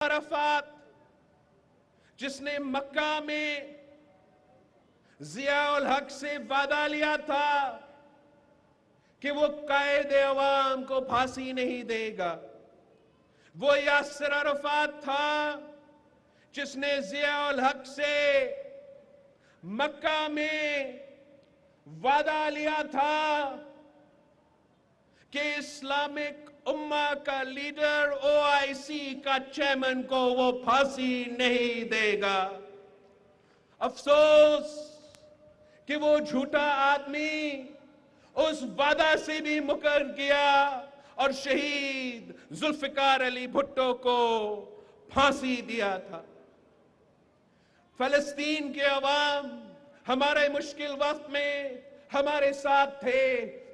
عرفات جس نے مکہ میں ضیاء الحق سے وعدہ لیا تھا کہ وہ قائد عوام کو پھانسی نہیں دے گا، وہ یاسر عرفات تھا جس نے ضیاء الحق سے مکہ میں وعدہ لیا تھا کہ اسلامک امہ کا لیڈر OIC کا چیئرمین کو وہ پھانسی نہیں دے گا۔ افسوس کہ وہ جھوٹا آدمی اس وعدہ سے بھی مکر گیا اور شہید ذوالفقار علی بھٹو کو پھانسی دیا تھا۔ فلسطین کے عوام ہمارے مشکل وقت میں ہمارے ساتھ تھے،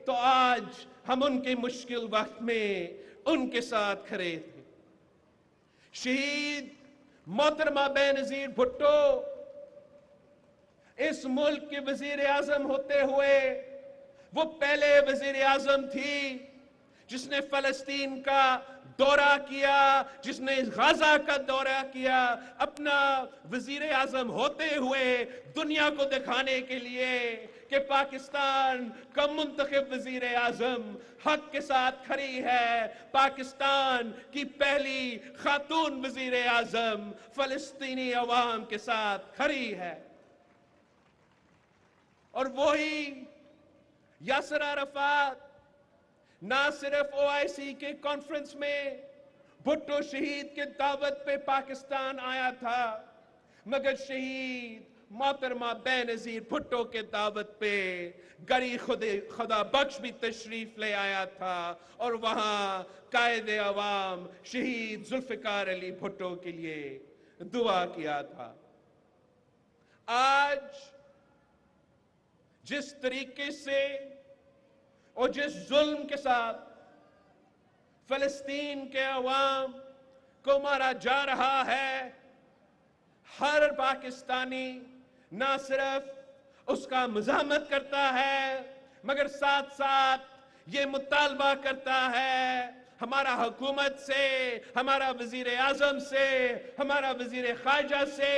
تو آج ہم ان کے مشکل وقت میں ان کے ساتھ کھڑے تھے۔ شہید محترمہ بینظیر بھٹو اس ملک کے وزیر اعظم ہوتے ہوئے وہ پہلے وزیر اعظم تھی جس نے فلسطین کا دورہ کیا، جس نے غزہ کا دورہ کیا، اپنا وزیر اعظم ہوتے ہوئے دنیا کو دکھانے کے لیے کہ پاکستان کا منتخب وزیر اعظم حق کے ساتھ کھڑی ہے، پاکستان کی پہلی خاتون وزیر اعظم فلسطینی عوام کے ساتھ کھڑی ہے۔ اور وہی یاسر عرفات نہ صرف OIC کے کانفرنس میں بھٹو شہید کے دعوت پہ پاکستان آیا تھا، مگر شہید محترمہ بینظیر بھٹو کے دعوت پہ گری خدا بخش بھی تشریف لے آیا تھا اور وہاں قائد عوام شہید ذوالفقار علی بھٹو کے لیے دعا کیا تھا۔ آج جس طریقے سے اور جس ظلم کے ساتھ فلسطین کے عوام کو مارا جا رہا ہے، ہر پاکستانی نہ صرف اس کا مزاحمت کرتا ہے مگر ساتھ ساتھ یہ مطالبہ کرتا ہے ہمارا حکومت سے، ہمارا وزیر اعظم سے، ہمارا وزیر خارجہ سے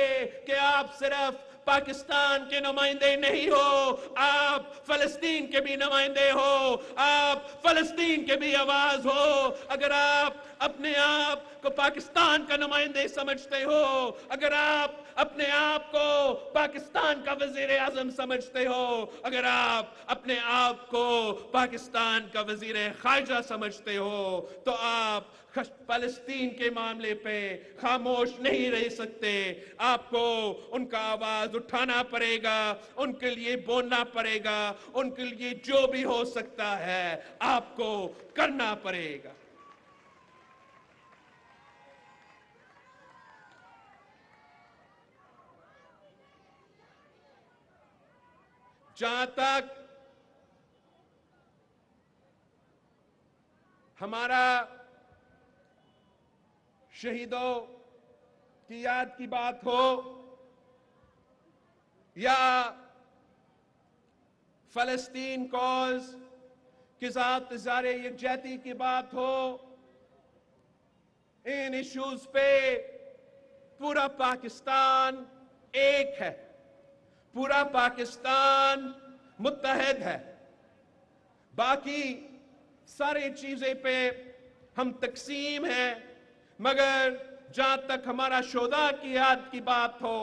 کہ آپ صرف پاکستان کے نمائندے نہیں ہو، آپ فلسطین کے بھی نمائندے ہو، آپ فلسطین کے بھی آواز ہو۔ اگر آپ اپنے آپ کو پاکستان کا نمائندے سمجھتے ہو، اگر آپ اپنے آپ کو پاکستان کا وزیر اعظم سمجھتے ہو، اگر آپ اپنے آپ کو پاکستان کا وزیر خارجہ سمجھتے ہو، تو آپ فلسطین کے معاملے پہ خاموش نہیں رہ سکتے۔ آپ کو ان کا آواز اٹھانا پڑے گا، ان کے لیے بولنا پڑے گا، ان کے لیے جو بھی ہو سکتا ہے آپ کو کرنا پڑے گا۔ جہاں تک ہمارا شہیدوں کی یاد کی بات ہو یا فلسطین کوز کے ساتھ اظہار یکجہتی کی بات ہو، ان ایشوز پہ پورا پاکستان ایک ہے، پورا پاکستان متحد ہے۔ باقی ساری چیزیں پہ ہم تقسیم ہیں، مگر جہاں تک ہمارا شہداء کی یاد کی بات ہو،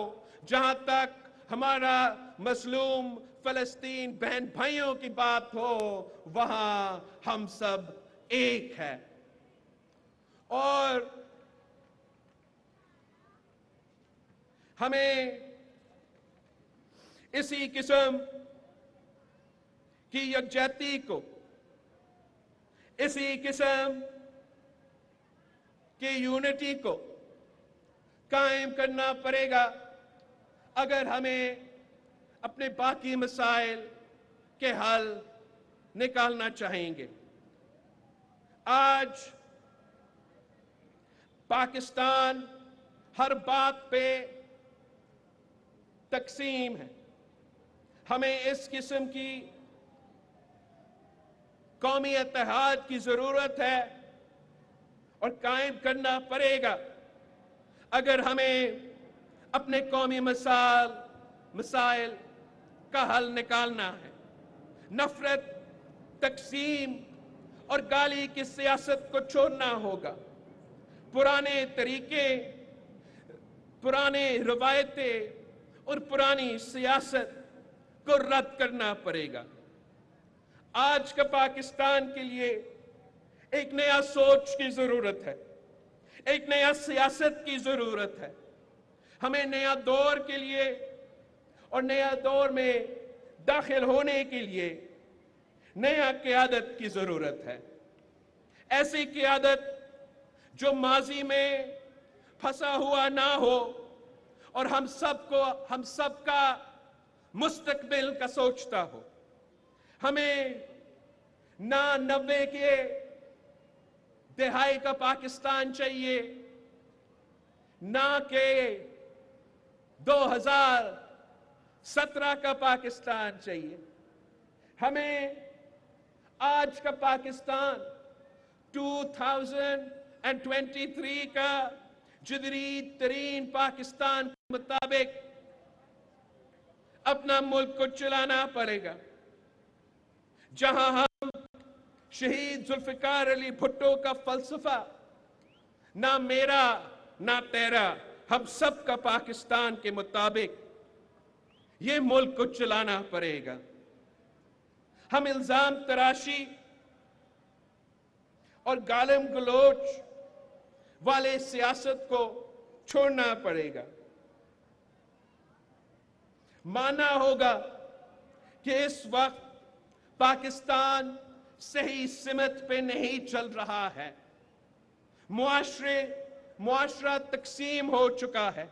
جہاں تک ہمارا مظلوم فلسطین بہن بھائیوں کی بات ہو، وہاں ہم سب ایک ہیں۔ اور ہمیں اسی قسم کی یکجہتی کو، اسی قسم کی یونٹی کو قائم کرنا پڑے گا اگر ہمیں اپنے باقی مسائل کے حل نکالنا چاہیں گے۔ آج پاکستان ہر بات پہ تقسیم ہے۔ ہمیں اس قسم کی قومی اتحاد کی ضرورت ہے اور قائم کرنا پڑے گا۔ اگر ہمیں اپنے قومی مسائل کا حل نکالنا ہے، نفرت، تقسیم اور گالی کی سیاست کو چھوڑنا ہوگا، پرانے طریقے، پرانے روایتیں اور پرانی سیاست کو رد کرنا پڑے گا۔ آج کا پاکستان کے لیے ایک نیا سوچ کی ضرورت ہے، ایک نیا سیاست کی ضرورت ہے۔ ہمیں نیا دور کے لیے اور نیا دور میں داخل ہونے کے لیے نیا قیادت کی ضرورت ہے، ایسی قیادت جو ماضی میں پھنسا ہوا نہ ہو اور ہم سب کا مستقبل کا سوچتا ہو۔ ہمیں نہ 90 کے دہائی کا پاکستان چاہیے، نہ کہ 2017 کا پاکستان چاہیے۔ ہمیں آج کا پاکستان 2023 کا جدید ترین پاکستان کے مطابق اپنا ملک کو چلانا پڑے گا، جہاں ہم شہید ذوالفقار علی بھٹو کا فلسفہ نہ میرا نہ تیرا، ہم سب کا پاکستان کے مطابق یہ ملک کو چلانا پڑے گا۔ ہم الزام تراشی اور گالم گلوچ والے سیاست کو چھوڑنا پڑے گا۔ ماننا ہوگا کہ اس وقت پاکستان صحیح سمت پہ نہیں چل رہا ہے، معاشرہ تقسیم ہو چکا ہے،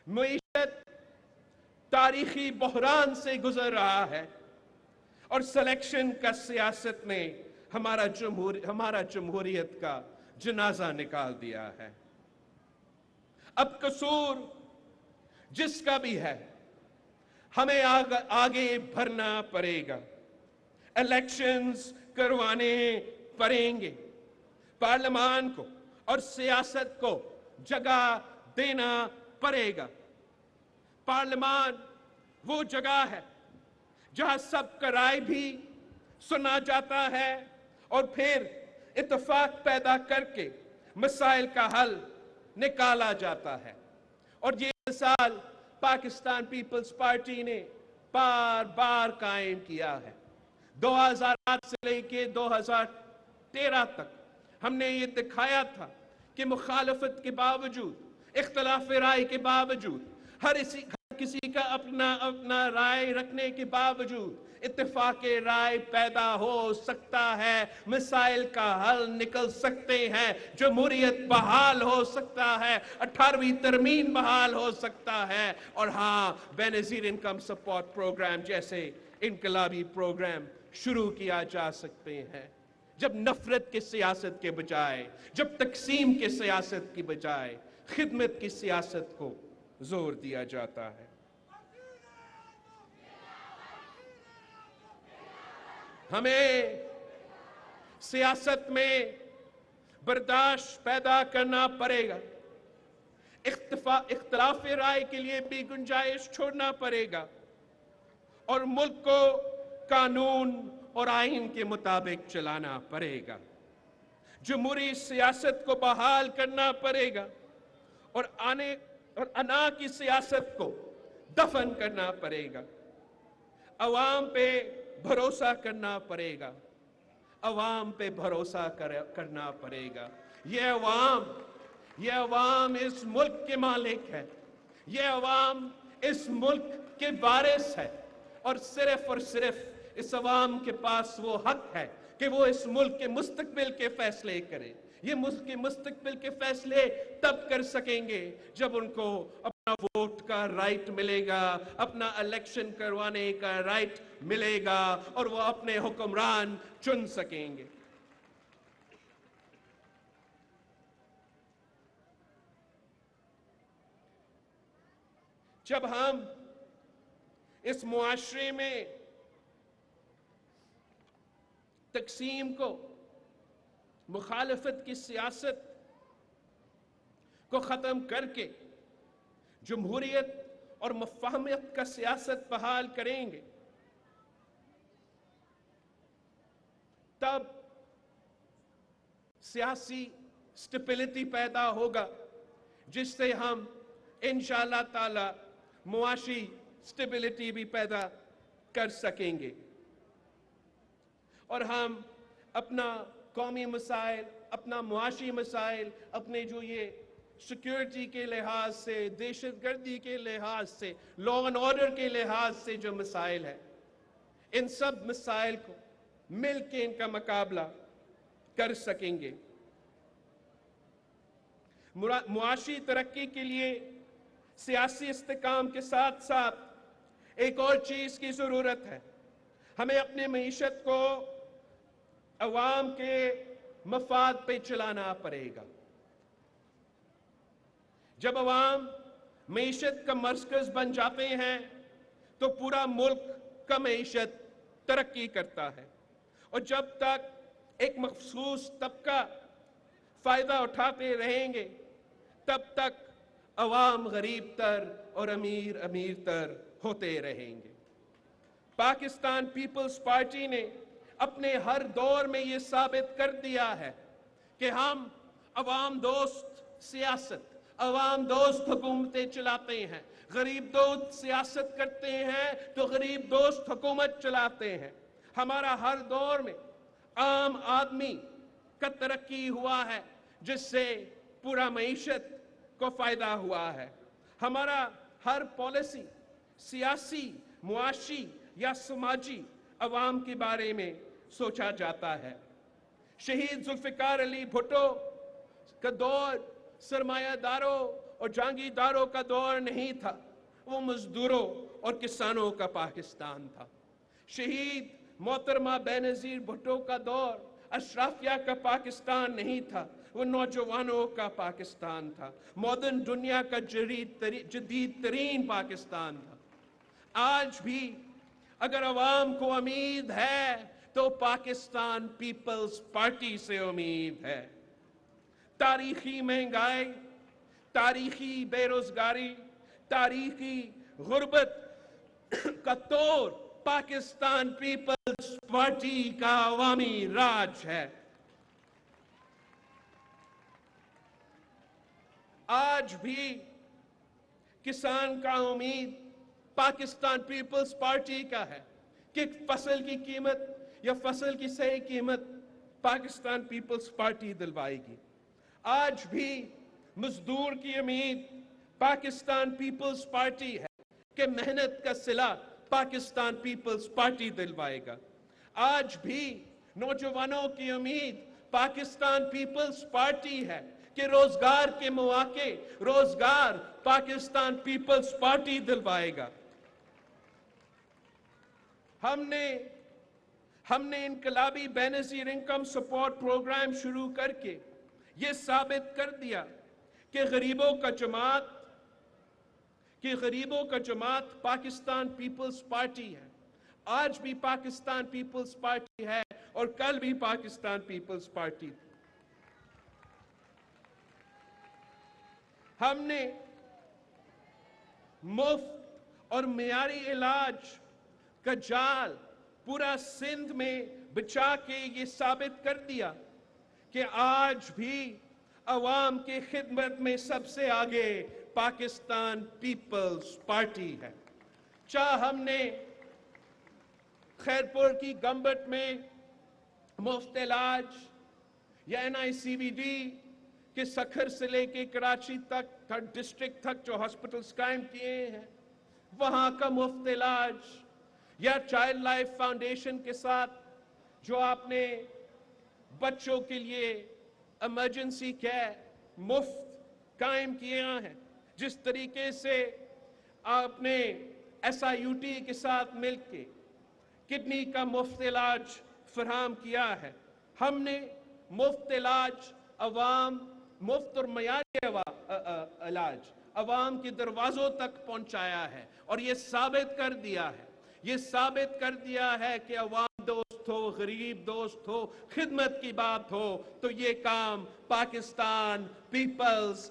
معیشت تاریخی بحران سے گزر رہا ہے، اور سلیکشن کا سیاست نے ہمارا جمہوریت کا جنازہ نکال دیا ہے۔ اب قصور جس کا بھی ہے، ہمیں آگے بڑھنا پڑے گا، الیکشنز کروانے پڑیں گے، پارلیمان کو اور سیاست کو جگہ دینا پڑے گا۔ پارلیمان وہ جگہ ہے جہاں سب کا رائے بھی سنا جاتا ہے اور پھر اتفاق پیدا کر کے مسائل کا حل نکالا جاتا ہے، اور یہ مثال پاکستان پیپلز پارٹی نے بار بار قائم کیا ہے۔ 2008 سے لے کے 2013 تک ہم نے یہ دکھایا تھا کہ مخالفت کے باوجود، اختلاف رائے کے باوجود، ہر کسی کا اپنا رائے رکھنے کے باوجود اتفاق رائے پیدا ہو سکتا ہے، مسائل کا حل نکل سکتے ہیں، جمہوریت بحال ہو سکتا ہے، 18ویں ترمیم بحال ہو سکتا ہے، اور ہاں، بے نظیر انکم سپورٹ پروگرام جیسے انقلابی پروگرام شروع کیا جا سکتے ہیں۔ جب نفرت کی سیاست کے بجائے، جب تقسیم کی سیاست کی بجائے خدمت کی سیاست کو زور دیا جاتا ہے۔ ہمیں سیاست میں برداشت پیدا کرنا پڑے گا، اختلاف رائے کے لیے بھی گنجائش چھوڑنا پڑے گا، اور ملک کو قانون اور آئین کے مطابق چلانا پڑے گا۔ جمہوری سیاست کو بحال کرنا پڑے گا، اور انا کی سیاست کو دفن کرنا پڑے گا۔ عوام پہ بھروسہ کرنا پڑے گا، عوام پہ بھروسہ کرنا پڑے گا۔ یہ عوام اس ملک کے مالک ہے، یہ عوام اس ملک کے وارث ہے، اور صرف اس عوام کے پاس وہ حق ہے کہ وہ اس ملک کے مستقبل کے فیصلے کرے۔ یہ ملک کے مستقبل کے فیصلے تب کر سکیں گے جب ان کو اپنا ووٹ کا رائٹ ملے گا، اپنا الیکشن کروانے کا رائٹ ملے گا، اور وہ اپنے حکمران چن سکیں گے۔ جب ہم اس معاشرے میں تقسیم کو، مخالفت کی سیاست کو ختم کر کے جمہوریت اور مفاہمت کا سیاست بحال کریں گے، تب سیاسی سٹیبلٹی پیدا ہوگا، جس سے ہم انشاءاللہ تعالی معاشی سٹیبلٹی بھی پیدا کر سکیں گے، اور ہم اپنا قومی مسائل، اپنا معاشی مسائل، اپنے جو یہ سیکیورٹی کے لحاظ سے، دہشت گردی کے لحاظ سے، لا اینڈ آرڈر کے لحاظ سے جو مسائل ہیں، ان سب مسائل کو مل کے ان کا مقابلہ کر سکیں گے۔ معاشی ترقی کے لیے سیاسی استحکام کے ساتھ ساتھ ایک اور چیز کی ضرورت ہے۔ ہمیں اپنی معیشت کو عوام کے مفاد پہ چلانا پڑے گا۔ جب عوام معیشت کا مرکز بن جاتے ہیں تو پورا ملک کا معیشت ترقی کرتا ہے، اور جب تک ایک مخصوص طبقہ فائدہ اٹھاتے رہیں گے تب تک عوام غریب تر اور امیر امیر تر ہوتے رہیں گے۔ پاکستان پیپلز پارٹی نے اپنے ہر دور میں یہ ثابت کر دیا ہے کہ ہم عوام دوست سیاست، عوام دوست حکومتیں چلاتے ہیں، غریب دوست سیاست کرتے ہیں تو غریب دوست حکومت چلاتے ہیں۔ ہمارا ہر دور میں عام آدمی کا ترقی ہوا ہے، جس سے پورا معیشت کو فائدہ ہوا ہے۔ ہمارا ہر پالیسی سیاسی، معاشی یا سماجی عوام کے بارے میں سوچا جاتا ہے۔ شہید ذوالفقار علی بھٹو کا دور سرمایہ داروں اور جاگیرداروں کا دور نہیں تھا، وہ مزدوروں اور کسانوں کا پاکستان تھا۔ شہید محترمہ بینظیر بھٹو کا دور اشرافیہ کا پاکستان نہیں تھا، وہ نوجوانوں کا پاکستان تھا، ماڈرن دنیا کا جدید ترین پاکستان تھا۔ آج بھی اگر عوام کو امید ہے تو پاکستان پیپلز پارٹی سے امید ہے۔ تاریخی مہنگائی، تاریخی بے روزگاری، تاریخی غربت کا توڑ پاکستان پیپلز پارٹی کا عوامی راج ہے۔ آج بھی کسان کا امید پاکستان پیپلز پارٹی کا ہے کہ فصل کی قیمت یا فصل کی صحیح قیمت پاکستان پیپلز پارٹی دلوائے گی۔ آج بھی مزدور کی امید پاکستان پیپلز پارٹی ہے کہ محنت کا صلہ پاکستان پیپلز پارٹی دلوائے گا۔ آج بھی نوجوانوں کی امید پاکستان پیپلز پارٹی ہے کہ روزگار کے مواقع، روزگار پاکستان پیپلز پارٹی دلوائے گا۔ ہم نے انقلابی بینظیر انکم سپورٹ پروگرام شروع کر کے یہ ثابت کر دیا کہ غریبوں کا جماعت پاکستان پیپلز پارٹی ہے۔ آج بھی پاکستان پیپلز پارٹی ہے اور کل بھی پاکستان پیپلز پارٹی تھی۔ ہم نے مفت اور معیاری علاج کا جال پورا سندھ میں بچھا کے یہ ثابت کر دیا کہ آج بھی عوام کی خدمت میں سب سے آگے پاکستان پیپلز پارٹی ہے۔ چاہے ہم نے خیرپور کی گمبٹ میں مفت علاج یا NICVD کہ سکھر سے لے کے کراچی تک، تھرڈ ڈسٹرکٹ تک جو ہاسپٹلز قائم کیے ہیں، وہاں کا مفت علاج، یا چائلڈ لائف فاؤنڈیشن کے ساتھ جو آپ نے بچوں کے لیے ایمرجنسی کیئر مفت قائم کیا ہے، جس طریقے سے آپ نے SIUT کے ساتھ مل کے کڈنی کا مفت علاج فراہم کیا ہے۔ ہم نے مفت علاج مفت اور معیاری علاج عوام کے دروازوں تک پہنچایا ہے، اور یہ ثابت کر دیا ہے کہ عوام دوست ہو، غریب دوست ہو، خدمت کی بات ہو تو یہ کام پاکستان پیپلز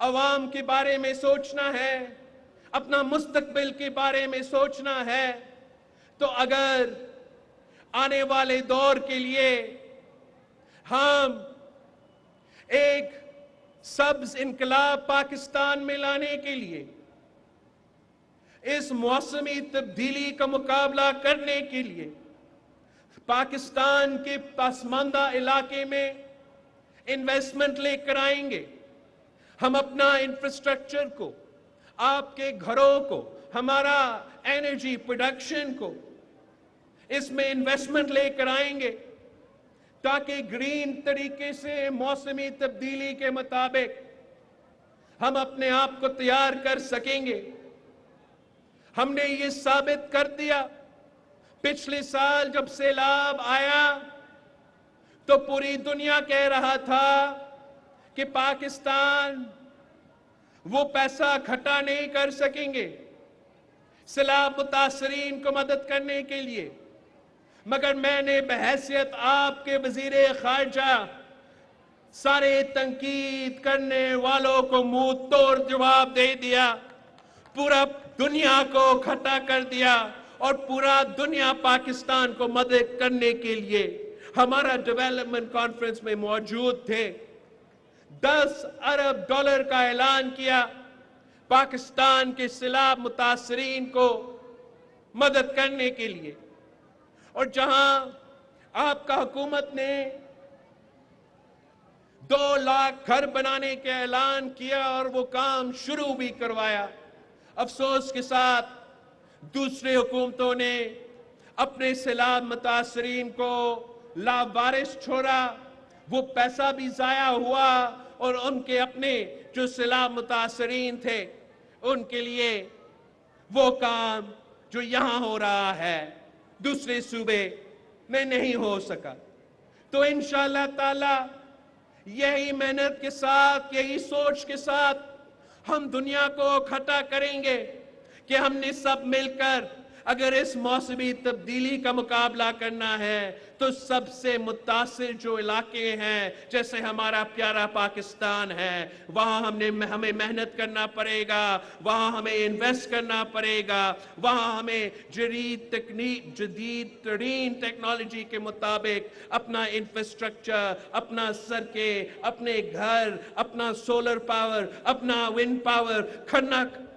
عوام کے بارے میں سوچنا ہے، اپنا مستقبل کے بارے میں سوچنا ہے، تو اگر آنے والے دور کے لیے ہم ایک سبز انقلاب پاکستان میں لانے کے لیے، اس موسمی تبدیلی کا مقابلہ کرنے کے لیے پاکستان کے پسماندہ علاقے میں انویسٹمنٹ لے کر آئیں گے، ہم اپنا انفراسٹرکچر کو، آپ کے گھروں کو، ہمارا انرجی پروڈکشن کو اس میں انویسٹمنٹ لے کر آئیں گے تاکہ گرین طریقے سے موسمی تبدیلی کے مطابق ہم اپنے آپ کو تیار کر سکیں گے۔ ہم نے یہ ثابت کر دیا، پچھلے سال جب سیلاب آیا تو پوری دنیا کہہ رہا تھا کہ پاکستان وہ پیسہ اکٹھا نہیں کر سکیں گے سیلاب متاثرین کو مدد کرنے کے لیے، مگر میں نے بحیثیت آپ کے وزیر خارجہ سارے تنقید کرنے والوں کو منہ توڑ جواب دے دیا، پورا دنیا کو اکٹھا کر دیا اور پورا دنیا پاکستان کو مدد کرنے کے لیے ہمارا ڈیولپمنٹ کانفرنس میں موجود تھے۔ 10 ارب ڈالر کا اعلان کیا پاکستان کے سیلاب متاثرین کو مدد کرنے کے لیے، اور جہاں آپ کا حکومت نے 2 لاکھ گھر بنانے کا اعلان کیا اور وہ کام شروع بھی کروایا، افسوس کے ساتھ دوسرے حکومتوں نے اپنے سیلاب متاثرین کو لاوارث چھوڑا، وہ پیسہ بھی ضائع ہوا اور ان کے اپنے جو سیلاب متاثرین تھے ان کے لیے وہ کام جو یہاں ہو رہا ہے دوسرے صوبے میں نہیں ہو سکا۔ تو انشاءاللہ تعالی یہی محنت کے ساتھ، یہی سوچ کے ساتھ ہم دنیا کو اکٹھا کریں گے کہ ہم نے سب مل کر اگر اس موسمی تبدیلی کا مقابلہ کرنا ہے تو سب سے متاثر جو علاقے ہیں جیسے ہمارا پیارا پاکستان ہے، وہاں ہمیں محنت کرنا پڑے گا، وہاں ہمیں انویسٹ کرنا پڑے گا، وہاں ہمیں جدید ترین ٹیکنالوجی کے مطابق اپنا انفراسٹرکچر، اپنا سڑکیں، اپنے گھر، اپنا سولر پاور، اپنا ونڈ پاور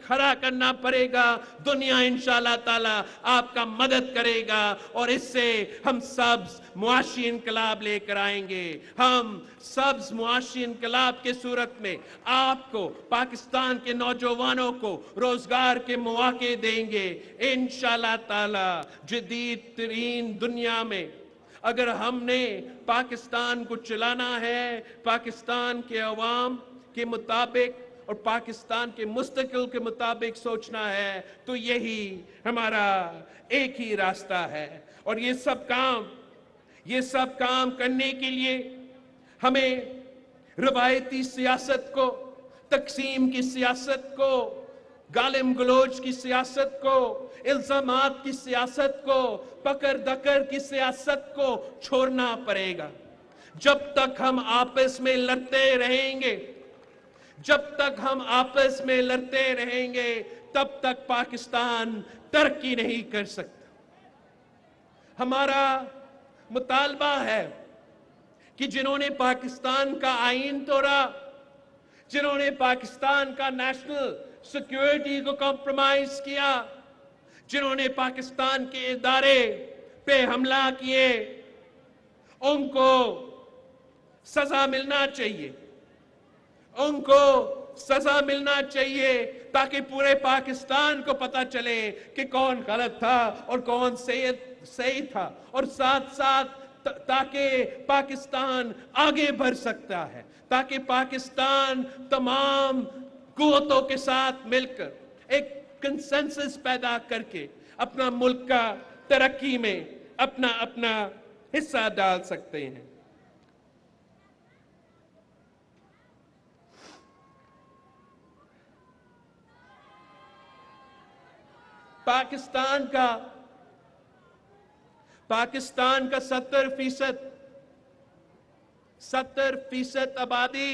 کھڑا کرنا پڑے گا۔ دنیا انشاءاللہ تعالی آپ کا مدد کرے گا اور اس سے ہم سبز معاشی انقلاب لے کر آئیں گے۔ ہم سبز معاشی انقلاب کے صورت میں آپ کو، پاکستان کے نوجوانوں کو روزگار کے مواقع دیں گے انشاءاللہ تعالی۔ جدید ترین دنیا میں اگر ہم نے پاکستان کو چلانا ہے پاکستان کے عوام کے مطابق اور پاکستان کے مستقبل کے مطابق سوچنا ہے تو یہی ہمارا ایک ہی راستہ ہے، اور یہ سب کام کرنے کے لیے ہمیں روایتی سیاست کو، تقسیم کی سیاست کو، گالم گلوچ کی سیاست کو، الزامات کی سیاست کو، پکڑ دکڑ کی سیاست کو چھوڑنا پڑے گا۔ جب تک ہم آپس میں لڑتے رہیں گے، تب تک پاکستان ترقی نہیں کر سکتا۔ ہمارا مطالبہ ہے کہ جنہوں نے پاکستان کا آئین توڑا، جنہوں نے پاکستان کا نیشنل سیکیورٹی کو کمپرومائز کیا، جنہوں نے پاکستان کے ادارے پہ حملہ کیے، ان کو سزا ملنا چاہیے، ان کو سزا ملنا چاہیے تاکہ پورے پاکستان کو پتہ چلے کہ کون غلط تھا اور کون صحیح تھا، اور ساتھ ساتھ تاکہ پاکستان آگے بڑھ سکتا ہے، تاکہ پاکستان تمام قوتوں کے ساتھ مل کر ایک کنسنسس پیدا کر کے اپنا ملک کا ترقی میں اپنا حصہ ڈال سکتے ہیں۔ پاکستان کا 70% آبادی